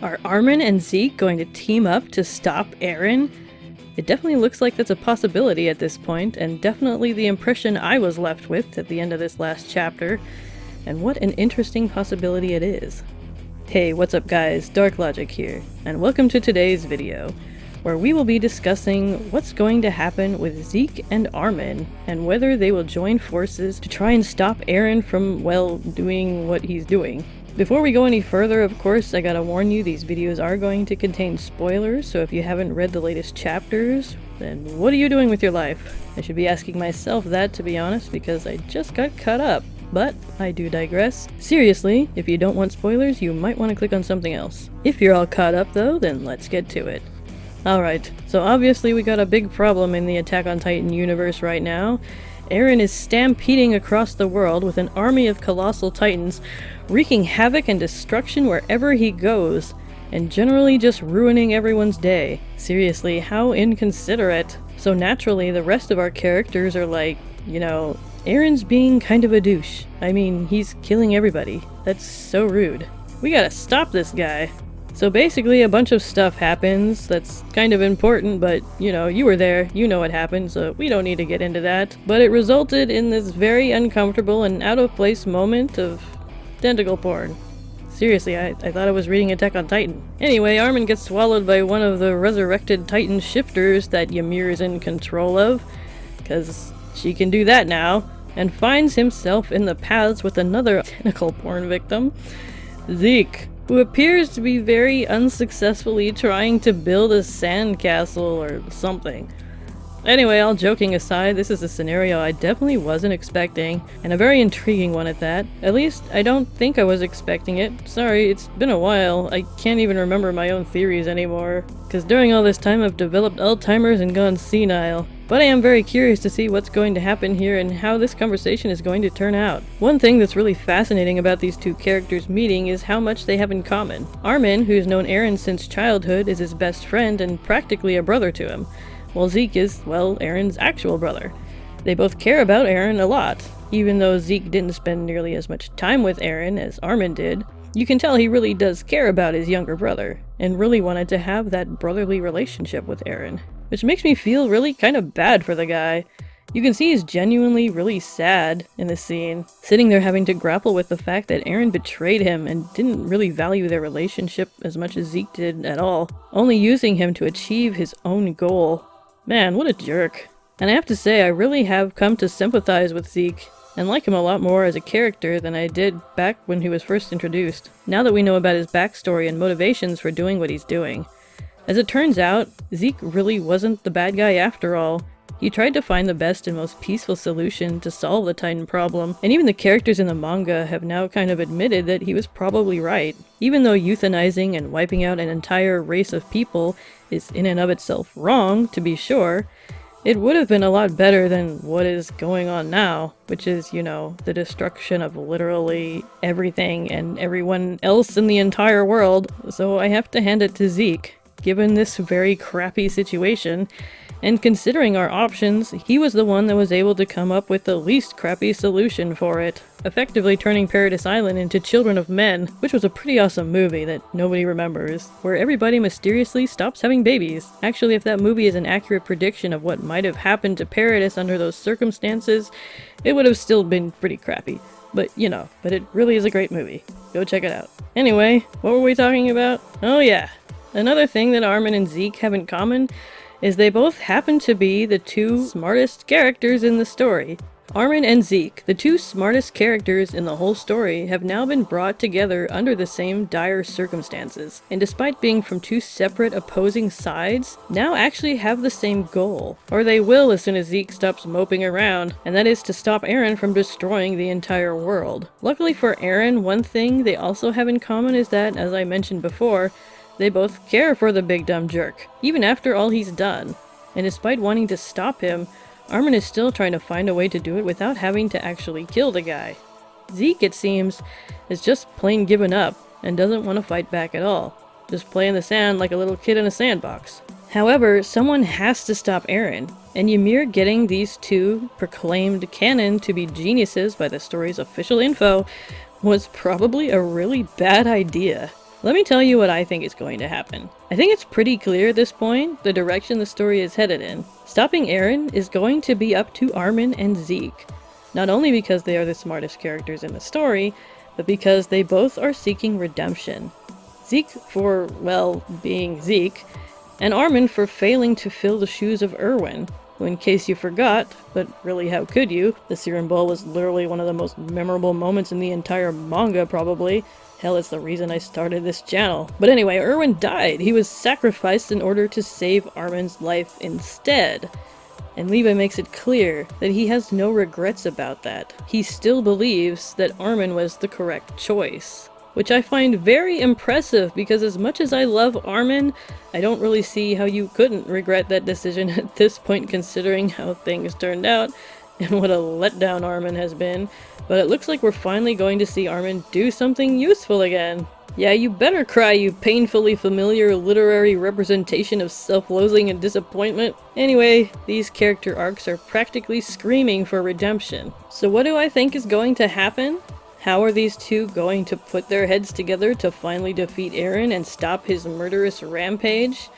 Are Armin and Zeke going to team up to stop Eren? It definitely looks like that's a possibility at this point, and definitely the impression I was left with at the end of this last chapter. And what an interesting possibility it is. Hey, what's up guys, DarkLogic here, and welcome to today's video, where we will be discussing what's going to happen with Zeke and Armin, and whether they will join forces to try and stop Eren from, well, doing what he's doing. Before we go any further, of course, I gotta warn you, these videos are going to contain spoilers, so if you haven't read the latest chapters, then what are you doing with your life? I should be asking myself that, to be honest, because I just got caught up. But I do digress. Seriously, if you don't want spoilers, you might want to click on something else. If you're all caught up though, then let's get to it. Alright, so obviously we got a big problem in the Attack on Titan universe right now. Eren is stampeding across the world with an army of colossal titans, wreaking havoc and destruction wherever he goes, and generally just ruining everyone's day. Seriously, how inconsiderate. So naturally, the rest of our characters are like, you know, Eren's being kind of a douche. I mean, he's killing everybody. That's so rude. We gotta stop this guy. So basically a bunch of stuff happens that's kind of important, but you know, you were there, you know what happened, so we don't need to get into that. But it resulted in this very uncomfortable and out of place moment of tentacle porn. Seriously, I thought I was reading Attack on Titan. Anyway, Armin gets swallowed by one of the resurrected Titan shifters that Ymir's in control of, because she can do that now, and finds himself in the paths with another tentacle porn victim, Zeke, who appears to be very unsuccessfully trying to build a sandcastle or something. Anyway, all joking aside, this is a scenario I definitely wasn't expecting, and a very intriguing one at that. At least, I don't think I was expecting it. Sorry, it's been a while. I can't even remember my own theories anymore, because during all this time I've developed Alzheimer's and gone senile. But I am very curious to see what's going to happen here and how this conversation is going to turn out. One thing that's really fascinating about these two characters meeting is how much they have in common. Armin, who's known Eren since childhood, is his best friend and practically a brother to him, while Zeke is, well, Eren's actual brother. They both care about Eren a lot. Even though Zeke didn't spend nearly as much time with Eren as Armin did, you can tell he really does care about his younger brother, and really wanted to have that brotherly relationship with Eren. Which makes me feel really kind of bad for the guy. You can see he's genuinely really sad in this scene, sitting there having to grapple with the fact that Eren betrayed him and didn't really value their relationship as much as Zeke did at all, only using him to achieve his own goal. Man, what a jerk. And I have to say, I really have come to sympathize with Zeke, and like him a lot more as a character than I did back when he was first introduced, now that we know about his backstory and motivations for doing what he's doing. As it turns out, Zeke really wasn't the bad guy after all. He tried to find the best and most peaceful solution to solve the Titan problem, and even the characters in the manga have now kind of admitted that he was probably right. Even though euthanizing and wiping out an entire race of people is in and of itself wrong, to be sure, it would have been a lot better than what is going on now, which is, you know, the destruction of literally everything and everyone else in the entire world. So I have to hand it to Zeke. Given this very crappy situation, and considering our options, he was the one that was able to come up with the least crappy solution for it, effectively turning Paradise Island into Children of Men, which was a pretty awesome movie that nobody remembers, where everybody mysteriously stops having babies. Actually, if that movie is an accurate prediction of what might have happened to Paradise under those circumstances, it would have still been pretty crappy. But, you know, it really is a great movie. Go check it out. Anyway, what were we talking about? Oh yeah. Another thing that Armin and Zeke have in common is they both happen to be the two smartest characters in the story. Armin and Zeke, the two smartest characters in the whole story, have now been brought together under the same dire circumstances, and despite being from two separate opposing sides, now actually have the same goal. Or they will as soon as Zeke stops moping around, and that is to stop Eren from destroying the entire world. Luckily for Eren, one thing they also have in common is that, as I mentioned before, they both care for the big dumb jerk, even after all he's done. And despite wanting to stop him, Armin is still trying to find a way to do it without having to actually kill the guy. Zeke, it seems, is just plain given up and doesn't want to fight back at all, just play in the sand like a little kid in a sandbox. However, someone has to stop Eren, and Ymir getting these two proclaimed canon to be geniuses by the story's official info was probably a really bad idea. Let me tell you what I think is going to happen. I think it's pretty clear at this point the direction the story is headed in. Stopping Eren is going to be up to Armin and Zeke. Not only because they are the smartest characters in the story, but because they both are seeking redemption. Zeke for, well, being Zeke, and Armin for failing to fill the shoes of Erwin, who, in case you forgot, but really how could you, the Serum Bowl was literally one of the most memorable moments in the entire manga probably. Hell, it's the reason I started this channel. But anyway, Erwin died. He was sacrificed in order to save Armin's life instead. And Levi makes it clear that he has no regrets about that. He still believes that Armin was the correct choice. Which I find very impressive, because as much as I love Armin, I don't really see how you couldn't regret that decision at this point, considering how things turned out and what a letdown Armin has been. But it looks like we're finally going to see Armin do something useful again. Yeah, you better cry, you painfully familiar literary representation of self-loathing and disappointment. Anyway, these character arcs are practically screaming for redemption. So what do I think is going to happen? How are these two going to put their heads together to finally defeat Eren and stop his murderous rampage?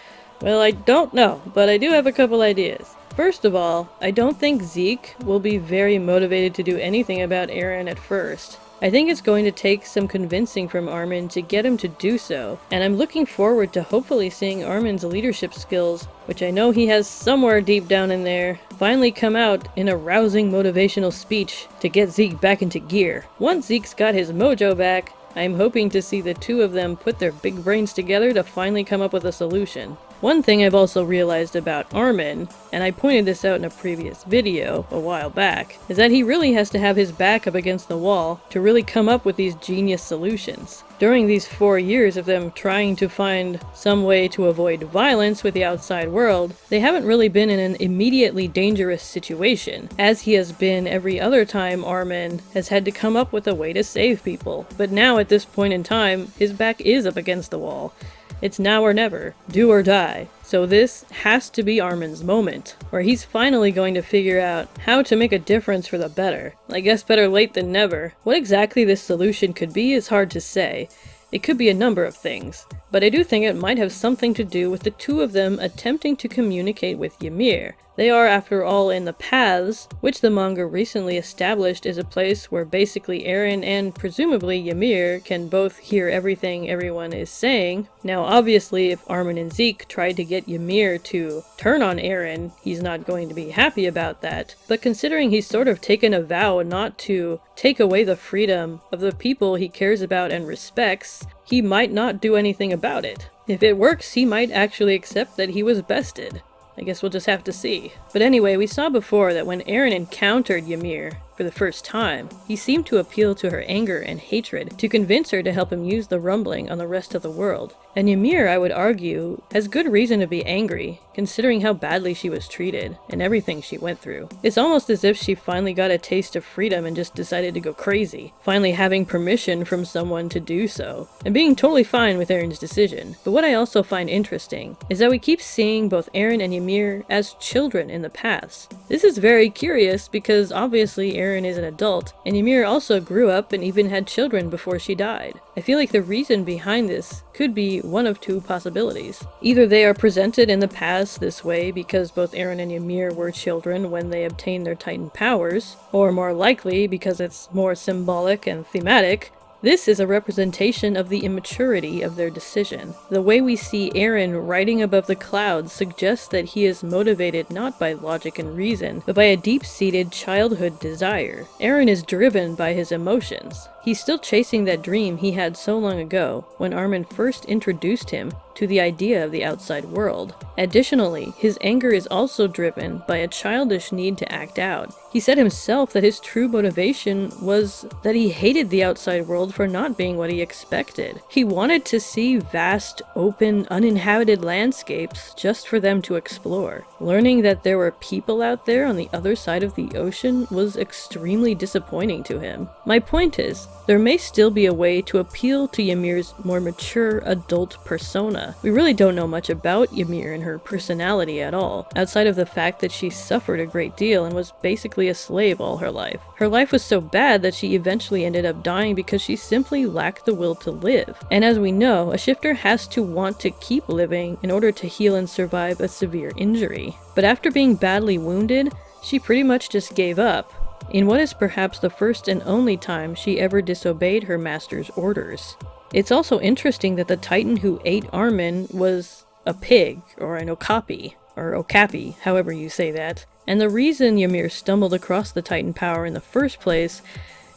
Well, I don't know, but I do have a couple ideas. First of all, I don't think Zeke will be very motivated to do anything about Eren at first. I think it's going to take some convincing from Armin to get him to do so, and I'm looking forward to hopefully seeing Armin's leadership skills, which I know he has somewhere deep down in there, finally come out in a rousing motivational speech to get Zeke back into gear. Once Zeke's got his mojo back, I'm hoping to see the two of them put their big brains together to finally come up with a solution. One thing I've also realized about Armin, and I pointed this out in a previous video a while back, is that he really has to have his back up against the wall to really come up with these genius solutions. During these 4 years of them trying to find some way to avoid violence with the outside world, they haven't really been in an immediately dangerous situation, as he has been every other time Armin has had to come up with a way to save people. But now at this point in time, his back is up against the wall. It's now or never, do or die. So this has to be Armin's moment, where he's finally going to figure out how to make a difference for the better. I guess better late than never. What exactly this solution could be is hard to say. It could be a number of things, but I do think it might have something to do with the two of them attempting to communicate with Ymir. They are, after all, in the Paths, which the manga recently established is a place where basically Eren and presumably Ymir can both hear everything everyone is saying. Now obviously if Armin and Zeke tried to get Ymir to turn on Eren, he's not going to be happy about that. But considering he's sort of taken a vow not to take away the freedom of the people he cares about and respects, he might not do anything about it. If it works, he might actually accept that he was bested. I guess we'll just have to see. But anyway, we saw before that when Eren encountered Ymir for the first time, he seemed to appeal to her anger and hatred to convince her to help him use the rumbling on the rest of the world. And Ymir, I would argue, has good reason to be angry, considering how badly she was treated and everything she went through. It's almost as if she finally got a taste of freedom and just decided to go crazy, finally having permission from someone to do so, and being totally fine with Eren's decision. But what I also find interesting is that we keep seeing both Eren and Ymir as children in the past. This is very curious because obviously Eren is an adult, and Ymir also grew up and even had children before she died. I feel like the reason behind this could be one of two possibilities. Either they are presented in the past this way because both Eren and Ymir were children when they obtained their Titan powers, or more likely because it's more symbolic and thematic, this is a representation of the immaturity of their decision. The way we see Eren riding above the clouds suggests that he is motivated not by logic and reason, but by a deep-seated childhood desire. Eren is driven by his emotions. He's still chasing that dream he had so long ago, when Armin first introduced him to the idea of the outside world. Additionally, his anger is also driven by a childish need to act out. He said himself that his true motivation was that he hated the outside world for not being what he expected. He wanted to see vast, open, uninhabited landscapes just for them to explore. Learning that there were people out there on the other side of the ocean was extremely disappointing to him. My point is, there may still be a way to appeal to Ymir's more mature adult persona. We really don't know much about Ymir and her personality at all, outside of the fact that she suffered a great deal and was basically a slave all her life. Her life was so bad that she eventually ended up dying because she simply lacked the will to live. And as we know, a shifter has to want to keep living in order to heal and survive a severe injury. But after being badly wounded, she pretty much just gave up, in what is perhaps the first and only time she ever disobeyed her master's orders. It's also interesting that the Titan who ate Armin was a pig, or an okapi, or okapi, however you say that. And the reason Ymir stumbled across the Titan power in the first place,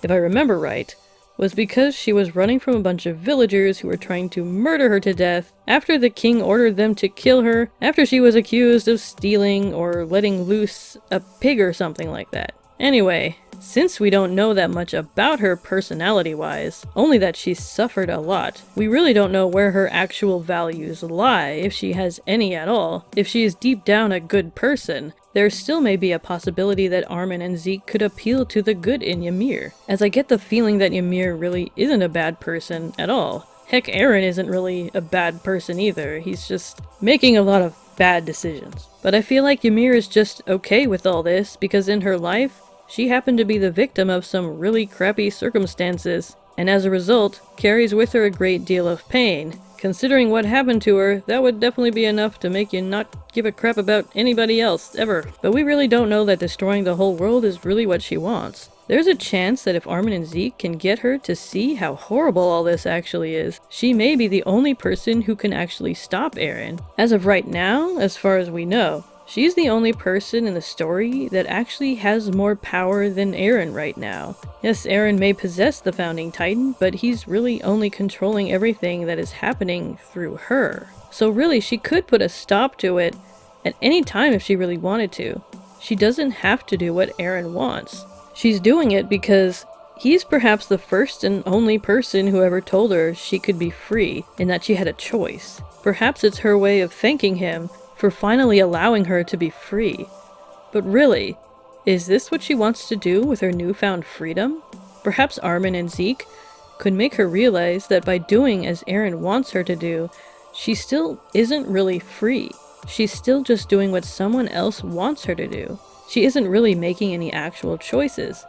if I remember right, was because she was running from a bunch of villagers who were trying to murder her to death after the king ordered them to kill her after she was accused of stealing or letting loose a pig or something like that. Anyway, since we don't know that much about her personality-wise, only that she's suffered a lot, we really don't know where her actual values lie, if she has any at all. If she is deep down a good person, there still may be a possibility that Armin and Zeke could appeal to the good in Ymir, as I get the feeling that Ymir really isn't a bad person at all. Heck, Eren isn't really a bad person either, he's just making a lot of bad decisions. But I feel like Ymir is just okay with all this, because in her life, she happened to be the victim of some really crappy circumstances, and as a result, carries with her a great deal of pain. Considering what happened to her, that would definitely be enough to make you not give a crap about anybody else, ever. But we really don't know that destroying the whole world is really what she wants. There's a chance that if Armin and Zeke can get her to see how horrible all this actually is, she may be the only person who can actually stop Eren. As of right now, as far as we know, she's the only person in the story that actually has more power than Eren right now. Yes, Eren may possess the Founding Titan, but he's really only controlling everything that is happening through her. So really, she could put a stop to it at any time if she really wanted to. She doesn't have to do what Eren wants. She's doing it because he's perhaps the first and only person who ever told her she could be free and that she had a choice. Perhaps it's her way of thanking him for finally allowing her to be free. But really, is this what she wants to do with her newfound freedom? Perhaps Armin and Zeke could make her realize that by doing as Eren wants her to do, she still isn't really free. She's still just doing what someone else wants her to do. She isn't really making any actual choices.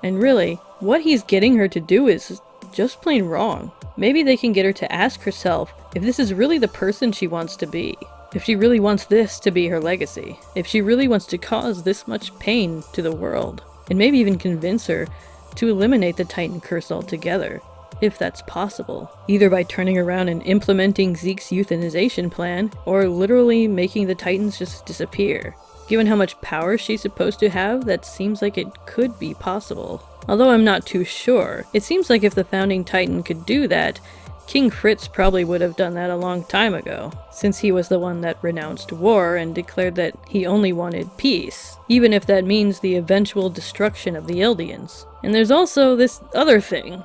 And really, what he's getting her to do is just plain wrong. Maybe they can get her to ask herself if this is really the person she wants to be. If she really wants this to be her legacy. If she really wants to cause this much pain to the world. And maybe even convince her to eliminate the Titan curse altogether. If that's possible. Either by turning around and implementing Zeke's euthanization plan, or literally making the Titans just disappear. Given how much power she's supposed to have, that seems like it could be possible. Although I'm not too sure. It seems like if the Founding Titan could do that, King Fritz probably would have done that a long time ago, since he was the one that renounced war and declared that he only wanted peace, even if that means the eventual destruction of the Eldians. And there's also this other thing.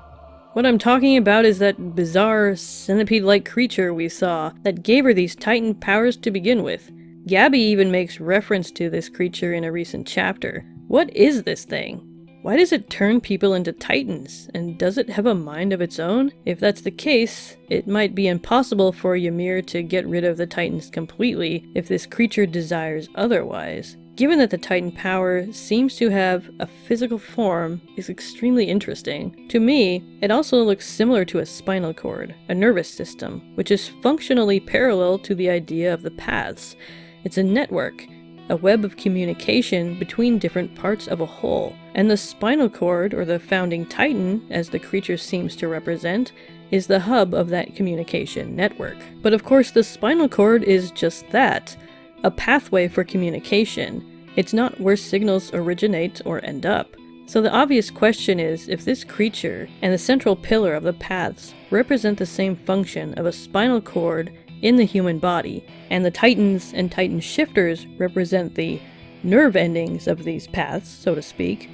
What I'm talking about is that bizarre centipede-like creature we saw that gave her these Titan powers to begin with. Gabby even makes reference to this creature in a recent chapter. What is this thing? Why does it turn people into Titans? And does it have a mind of its own? If that's the case, it might be impossible for Ymir to get rid of the Titans completely if this creature desires otherwise. Given that the Titan power seems to have a physical form is extremely interesting. To me, it also looks similar to a spinal cord, a nervous system, which is functionally parallel to the idea of the paths. It's a network, a web of communication between different parts of a whole. And the spinal cord, or the Founding Titan, as the creature seems to represent, is the hub of that communication network. But of course the spinal cord is just that, a pathway for communication. It's not where signals originate or end up. So the obvious question is if this creature and the central pillar of the paths represent the same function of a spinal cord in the human body, and the Titans and Titan shifters represent the nerve endings of these paths, so to speak,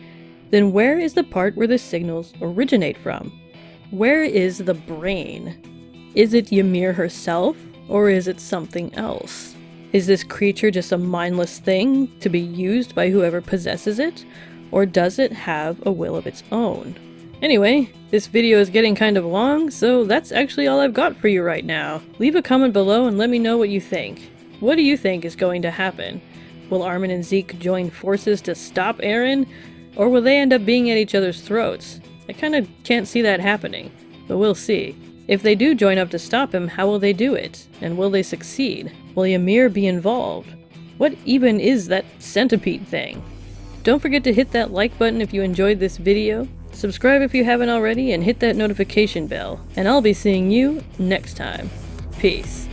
then where is the part where the signals originate from? Where is the brain? Is it Ymir herself, or is it something else? Is this creature just a mindless thing to be used by whoever possesses it, or does it have a will of its own? Anyway, this video is getting kind of long, so that's actually all I've got for you right now. Leave a comment below and let me know what you think. What do you think is going to happen? Will Armin and Zeke join forces to stop Eren? Or will they end up being at each other's throats? I kinda can't see that happening, but we'll see. If they do join up to stop him, how will they do it? And will they succeed? Will Ymir be involved? What even is that centipede thing? Don't forget to hit that like button if you enjoyed this video, subscribe if you haven't already, and hit that notification bell. And I'll be seeing you next time. Peace.